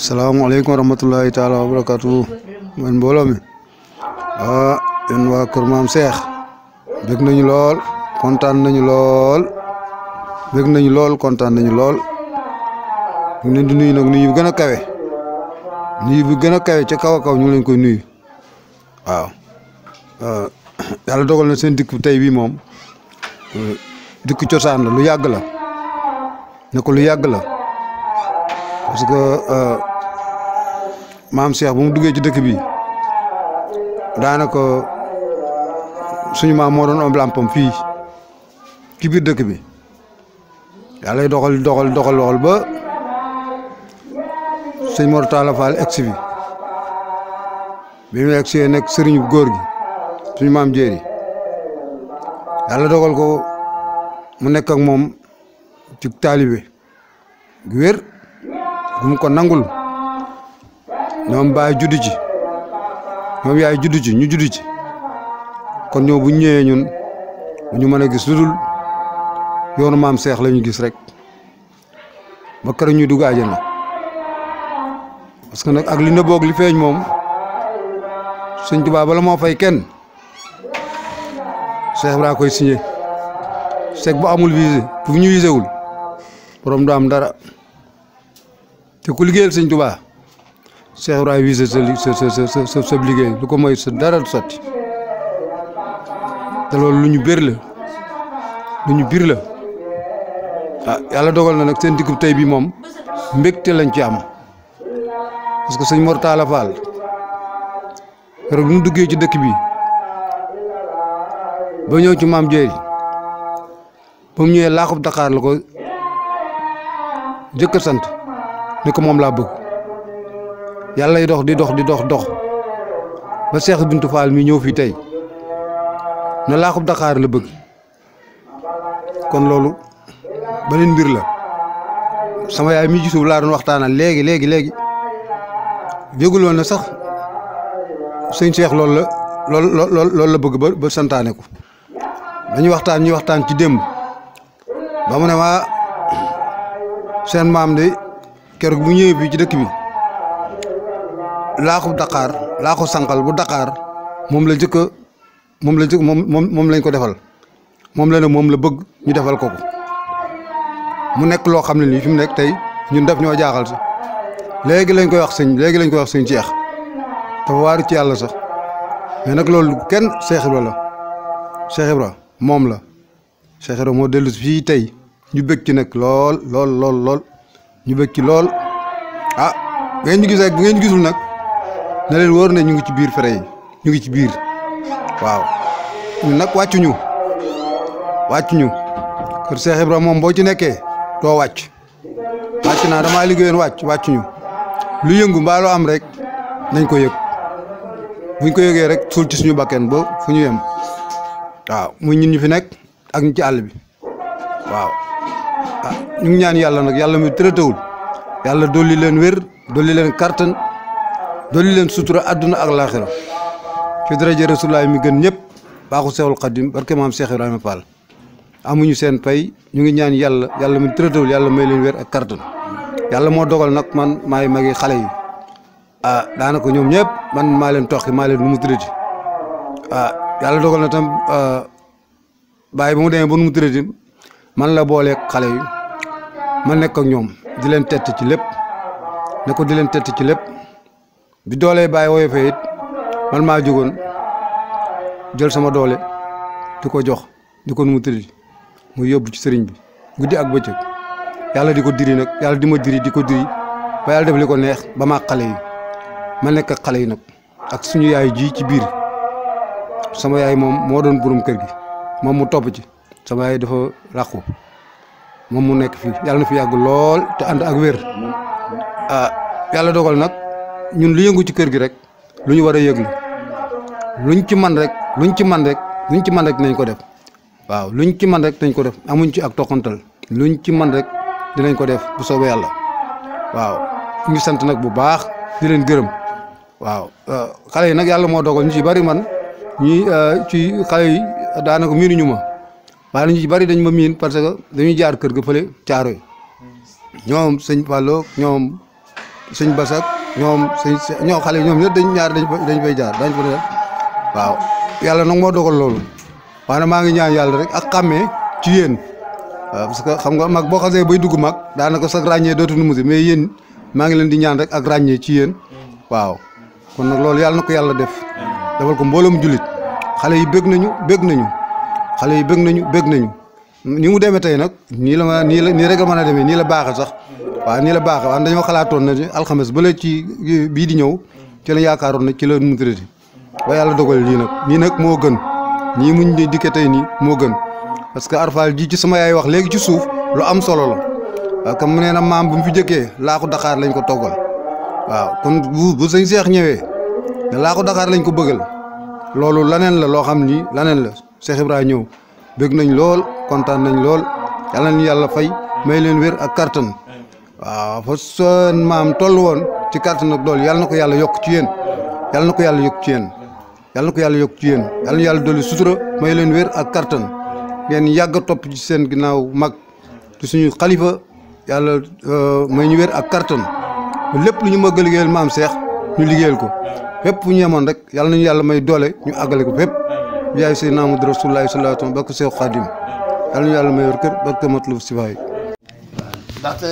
salaamaaleykum wa rahmatullahi taala wa barakatuh man mbooloo mi yéen waa kër maam Cheikh bëgg nañu lool kontaan nañu lool bëgg nañu lool kontaan nañu lool ñu leen di nuyu nag nuyu bu gën a kawe nuyu bu gën a kawe ca kaw a kaw ñu ngi leen koy nuyu waaw yàlla dogal na seen dikk tey bii moom dikk cosaan la lu yàgg la ne ko lu yàgg la parce que maam Cheikh bu mu duggee ci dëkk bi daanaka suñu maam moo doon am lampam fii ci biir dëkk bi yàlla doxal ba sëñ Mor Talla Fall egsi bi mu egsi nekk sëriñu góor gi suñu maam Jéeri yàlla dogal ko mu nekk ak moom ci taalibe gu wér gu mu ko nangul ñoom baay juddu ci ñoom yaay juddu ci ñu juddu ci kon ñoo bu ñëwee ñun ñu mën a gis lu dul yoonu maam Cheikh la ñu gis rek ba kër ñuy dugg àjjana parce que nag ak li na boog li feeñ moom Sëñ Tuubaa bala moo fay kenn Cheikh Ibra koy signé Cheikh bu amul visé fu ñu visé wul borom du am dara te ku liggéeyal Sëñ Tuubaa Cheikh Ibra visé sa liggéey lu ko moy sa dara du sotti te loolu lu ñu bir la yàlla dogal na nag seen dikku tey bi moom mbégte lañ ci am parce que sëñ Mor Talla Fall keroog bu mu duggee ci dëkk bi ba ñëw ci maam Jéeri ba mu ñëwee laaxub Dakar la ko jëkk a sant ni ko moom laa bëgg yàlla lay dox di dox ba Cheikh Bintou Fall mi ñëw fii tey na laaxub Dakar la bëgg kon loolu beneen mbir la sama yaay mi ci suuf laa doon waxtaanal léegi yëguloon na sax sëñ Cheikh loolu la bëgg ba santaane ko dañuy waxtaan ci démb ba mu ne waa seen maam de keroog bu ñëwee fii ci dëkk bi laaxu Dakar laaxu sànqal bu Dakar moom lañ ko defal moom la bëgg ñu defal ko mu nekk loo xam ne nii fi mu nekk tey ñun daf ñoo jaaxal sax léegi lañ koy wax sëñ Cheikh dafa waaru ci yàlla sax mais nag loolu kenn Cheikh Ibra la Cheikh Ibra moom la Cheikh Ibra moo dellu fii tey ñu bëgg ci nag lool ñu bëgg ci lool bu ngeen ñu gis rek bu ngeen gisul nag na leen wóor ne ñu ngi ci biir fere yi ñu ngi ci biir waaw ñun nag wàccuñu kër Cheikh Ibra moom boo ci nekkee doo wàcc naa damaa liggéeyoon wàccuñu lu yëngu mbaa loo am rek nañ ko yëg buñ ko yëgee rek suul ci suñu bakken ba fu ñu yem waaw muy ñun ñu fi nekk ak ñu ci àll bi waaw ñu ngi ñaan yàlla nag yàlla mi tëratawul yàlla dolli leen wér dolli leen kartan dolli leen sutura àdduna ak laaxira ci daraja Rasulullaah mi gën ñëpp baaxu Seexul Xadim barke maam Cheikh Ibrahima Fall amuñu seen pay ñu ngi ñaan yàlla mi tëratawul yàlla may leen wér ak kartan yàlla moo dogal nag man maay magi xale yi daanaka ñoom ñëpp man maa leen toqi maa leen nu mu tërati yàlla dogal na tam bàyyi ba mu demee ba nu mu tërati man la booleeg xale yi ma nekk ak ñoom di leen tett ci lépp ne ko di leen tett ci lépp bi doolee bàyyi woyofee it man maa jógoon jël sama doole di ko jox di ko nu mu tërati mu yóbbu ci sëriñ bi guddi ak bëccëg yàlla di ko diri nag yàlla di ma diri di ko diri ba yàlla def li ko neex ba maa xale yi ma nekk ak xale yi nag ak suñu yaay ji ci biir sama yaay moom moo doon borom kër gi moom mu topp ci sama yaay dafa làqu moom mu nekk fii yàlla na fi yàgg lool te ànd ak wér yàlla dogal nag ñun lu yëngu ci kër gi rek lu ñu war a yëglu luñ ci man rek dinañ ko def waaw luñ ci man rek dinañ ko def amuñ ci ak toqantal luñ ci man rek dinañ ko def bu soobee yàlla waaw ñu ngi sant nag bu baax di leen gërëm waaw xale yi nag yàlla moo dogal ñu ci bari man ci xale yi daanaka miinuñu ma waaye ñu ci bari dañ ma miin parce que dañuy jaar kër ga fële caaro yi ñoom sëñ Fallo ñoom sëñ Basak ñoom ñoo xale ñoom ñëpp dañ fay jaar dañ fa def waaw yàlla nag moo dogal loolu waaye maa ngi ñaan yàlla rek ak xàmmee ci yéen waaw parce que xam nga mag boo xasee bay dugg mag daanaka sax ràññee dootuñu musi mais yéen maa ngi leen di ñaan rek ak ràññee ci yéen waaw kon nag loolu yàlla na ko yàlla def defal ko mbooloom jullit xale yi bég nañu xale yi bég nañu ni mu demee tey nag nii rek la mën a demee nii la baaxee sax waaw nii la baaxee waaye dañoo xalaatoon na alxames ba la ci bii di ñëw ci la yaakaaroon na ci la nu mu tëddee ba yàlla dogal lii nag moo gën nii muñ di dikkee tey nii moo gën parce que arfal ji ci sama yaay wax léegi ci suuf lu am solo la waaw comme mu nee na maam bu mu fi jëkkee laaxu Dakar lañ ko toggal waaw kon bu sëñ Seex ñëwee ne laaxu Dakar lañ ko bëggal loolu laneen la loo xam ni laneen la Cheikh Ibrahima ñëw bëgg nañ lool kontaan nañ lool yàlla nañu yàlla fay may leen wér ak kattan waaw fa seen maam toll woon ci kattan ak dool yàlla na ko yàlla yokk ci yéen yàlla na ko yàlla yokk ci yéen yàlla na ko yàlla yokk ci yéen yàlla na yàlla dolli sutura may leen wér ak kattan ngeen yàgg a topp ci seen ginnaaw mag di suñu xalifa yàlla may ñu wér ak kattan lépp lu ñu mëgg a liggéeyal maam Cheikh ñu liggéeyal ko fépp fu ñu yemoon rek yàlla nañu yàlla may doole ñu àggale ko fépp yaay Seydina Muhammad Rasulullah sallallahu alayhi wa sallam barke Seex Xaadim yàlla nañu yàlla may wér kër barke Matlabul Sifaay. ndaxte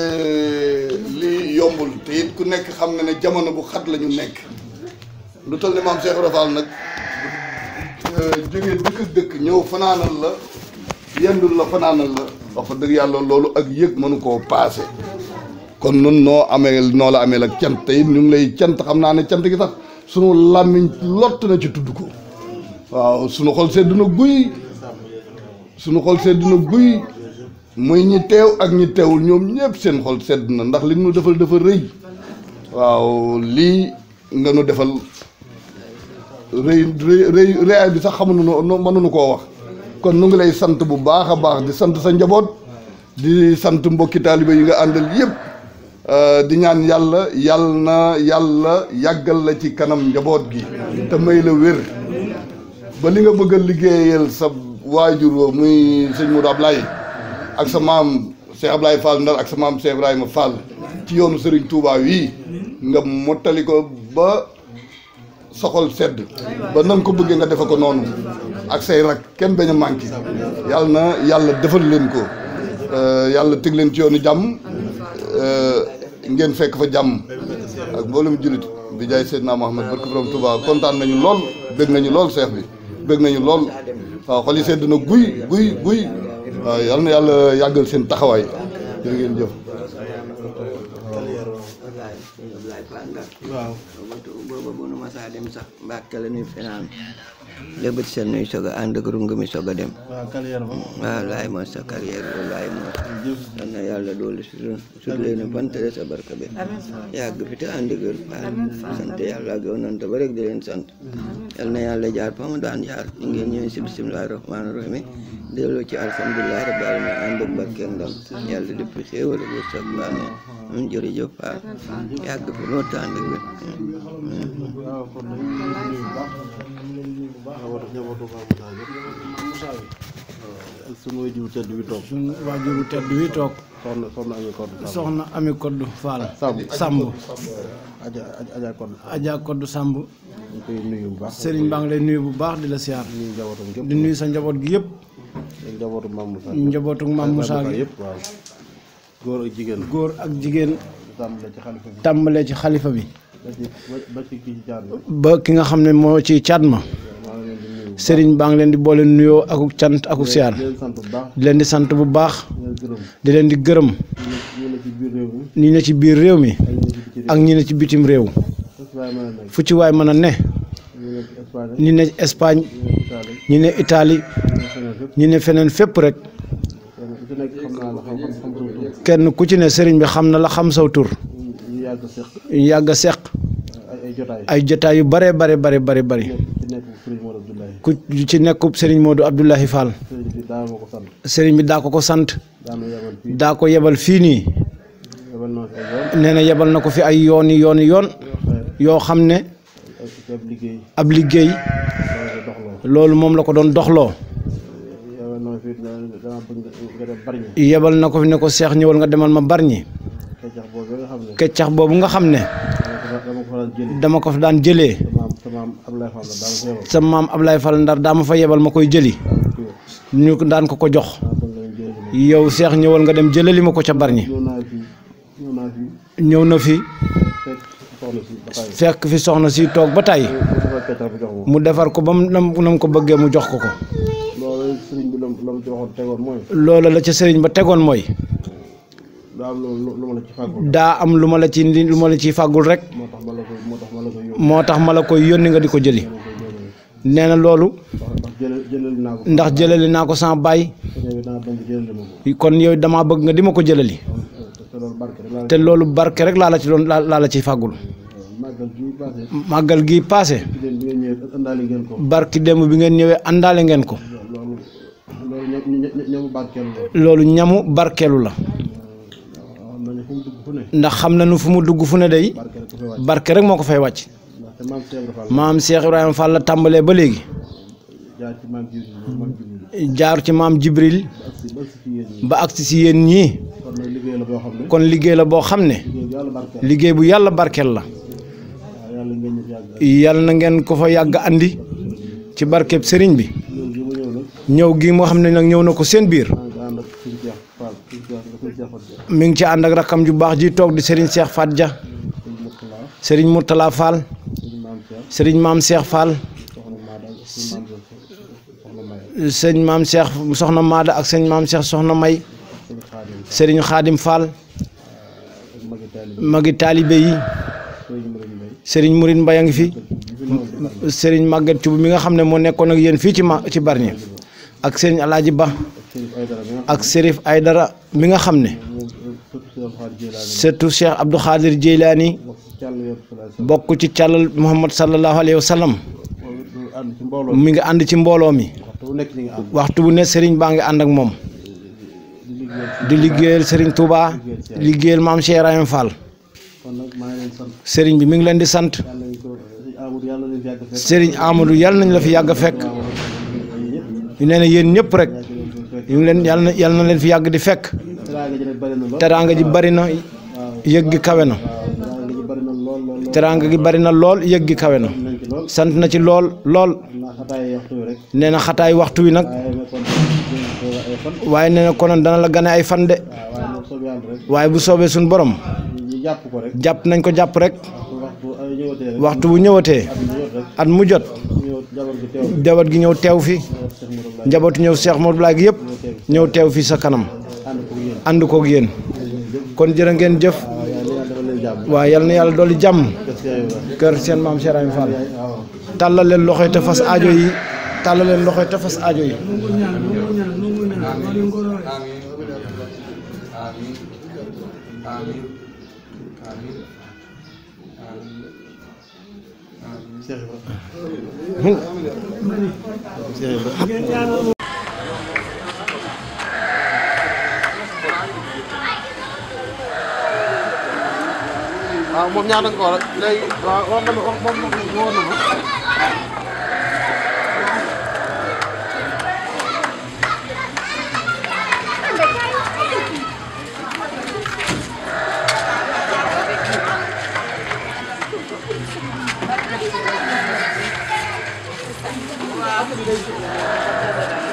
lii yombul te it ku nekk xam na ne jamono bu xat la ñu nekk lu toll ni maam Cheikh Ibra Fall nag jógee dëkk ñëw fanaanal la yendul la fanaanal la wax fa dëgg yàlla loolu ak yëg mënu koo paase. kon nun noo la amee ak cant te it ñu ngi lay cant xam naa ne cant gi sax sunu làmmiñ lott na ci tudd ko waaw sunu xol sedd na guy muy ñi teew ak ñi teewul ñoom ñëpp seen xol sedd na ndax li nu defal dafa rëy waaw lii nga nu defal rëyaay bi sax mënuñu koo wax kon nu ngi lay sant bu baax a baax di sant sa njaboot di sant mbokki taalibe yi nga àndal yëpp di ñaan yàlla yàggal la ci kanam njaboot gi te may la wér ba li nga bëgg a liggéeyal sa waajur wa muy sëñ Modou Ablaye ak sa maam Cheikh Ablaye Fall Ndar ak sa maam Cheikh Ibrahima Fall ci yoonu Serigne Touba wii nga mottali ko ba soxol sedd ba na nga ko bëggee nga defe ko noonu ak say rak kenn bañ a manqué yàlla na yàlla defal leen ko yàlla teg leen ci yoonu jàmm ngeen fekk fa jàmm ak mboolem jullit bi jaay Seydina Muhammad barke borom Touba kontaan nañu lool bëgg nañu lool Cheikh bi bëgg nañu lool waaw xol yi sedd na guy waaw yal na yàlla yàggal seen taxawaay jërë ngeen jëf. waaw booba bu nu masaa dem sax Mbàkke la ñuy fanaan lébat seen nuy soog a ànd ak runga mi soog a dem waaw laay moo sa carrière loolu laay moo yal na yàlla doolu su leen fantale sa barka bi yàgg fi te ànd ak sant yàlla ak yonent ba rek di leen sant yal na yàlla jaar fa mu daan jaar ñu ngeen ñëwee si bismillaahi rahmaani rahiim delloo ci alhamdulilah rabbil alamin ànd ak barke ndam yàlla lépp xéewal bu sag baane am jërëjëf Fall yàgg fi loo tànn ak wér sunu waajuru tedd wi toog soxna Ami Koddu Fall Samb Adja Koddu Samb Serigne baa ngi lay nuyu bu baax di la siyaar di nuyu sa njaboot gi yëpp njabootu Maam Moussa gi góor ak jigéen tàmbalee ci xalifa bi ba ki nga xam ne moo ci caat ma Serigne baa ngi leen di boole nuyoo akuk cant akuk siyaar di leen di sant bu baax di leen di gërëm ñi ne ci biir réew mi ak ñi ne ci bitim réew fu ci waay mën a ne ñi ne Espagne ñi ne Italie ñi ne feneen fépp rek kenn ku ci ne Serigne bi xam na la xam saw tur ñu yàgg a seq ay jotaay yu bare ku ci nekkub Serigne Modou Abdoulahi Fall Serigne bi daa ko sant daa ko yebal fii nii nee na yebal na ko fi ay yoon yoo xam ne ab liggéey loolu moom la ko doon doxloo yebal na ko fi ne ko Seex ñëwal nga demal ma Bargny keccax boobu nga xam ne dama ko fa daan jëlee sa maam Ablaye Fall Ndar daa ma fa yebal ma koy jëli ñu daan ko ko jox yow Cheikh ñëwal nga dem jëlali ma ko ca Bargny ñëw na fi fekk fi soxna si toog ba tey mu defar ko ba mu nam ko bëggee mu jox ko ko loola la ca sëriñ ba tegoon mooy daa am lu ma la ci fàggul rek moo tax ma la koy yónni nga di ko jëli nee na loolu ndax jëlali naa ko sama baay kon yow dama bëgg nga di ma ko jëlali te loolu barke rek laa la ci doon laa la ciy fàggul màggal gi paase barki démb bi ngeen ñëwee àndaale ngeen ko loolu ñamu barkeelu la ndax xam nañu fu mu dugg fu ne day barke rek moo ko fay wàcc maam Cheikh Ibrahima Fall la tàmbalee ba léegi jaar ci maam Jibril ba agsi si yéen ñii kon liggéey la boo xam ne liggéey bu yàlla barkeel la yàlla na ngeen ko fa yàgg andi ci barkeb sëriñ bi ñëw gi moo xam ne nag ñëw na ko seen biir mi ngi ci ànd ak rakam ju baax ji toog di Serigne Cheikh Fat Dia Serigne Mourtala Fall Serigne Maam Cheikh Fall sëñ Maam Cheikh soxna Maada ak sëñ Maam Cheikh soxna May Serigne Khadim Fall magi taalibe yi Serigne Mourine Mbaye a ngi fi Serigne Maguette Thioub mi nga xam ne moo nekkoon ak yéen fii ci Bargny ak Serigne Alaaji Ba ak Serif Aydara mi nga xam ne surtout Cheikh Abdou Khadir Jeylaani bokk ci càllal Muhammad sallallahu alayhi wa sallam mi ngi ànd ci mbooloo mi waxtu bu ne Serigne baa ngi ànd ak moom di liggéeyal Serigne Touba liggéeyal maam Cheikh Ibrahima Fall Serigne bi mi ngi leen di sant Serigne Amadou yàlla nañ la fi yàgg a fekk ñu nee na yéen ñëpp rek ñu ngi leen yàlla na leen fi yàgg di fekk teraanga ji bari na yëg gi kawe na teraanga gi bari na lool yëg gi kawe na sant na ci lool nee na xataay waxtu wi nag waaye nee na konoon dana la gane ay fan de waaye bu soobee suñ borom jàpp nañ ko jàpp rek waxtu bu ñëwatee at mu jot jabat gi ñëw teew fi njabootu ñëw Cheikh Modou Blay gi yëpp ñëw teew fi sa kanam ànd koog yéen kon jërë ngeen jëf waaye yal na yàlla dolli jàmm kër seen maam Cheikh Ibrahima Fall tàllal leen loxoy te fas aajo yi tàllal leen loxoy te fas aajo yi waaw moom ñaata nga ko war a léegi waaw wax na ma wax moom woon na ma Wow.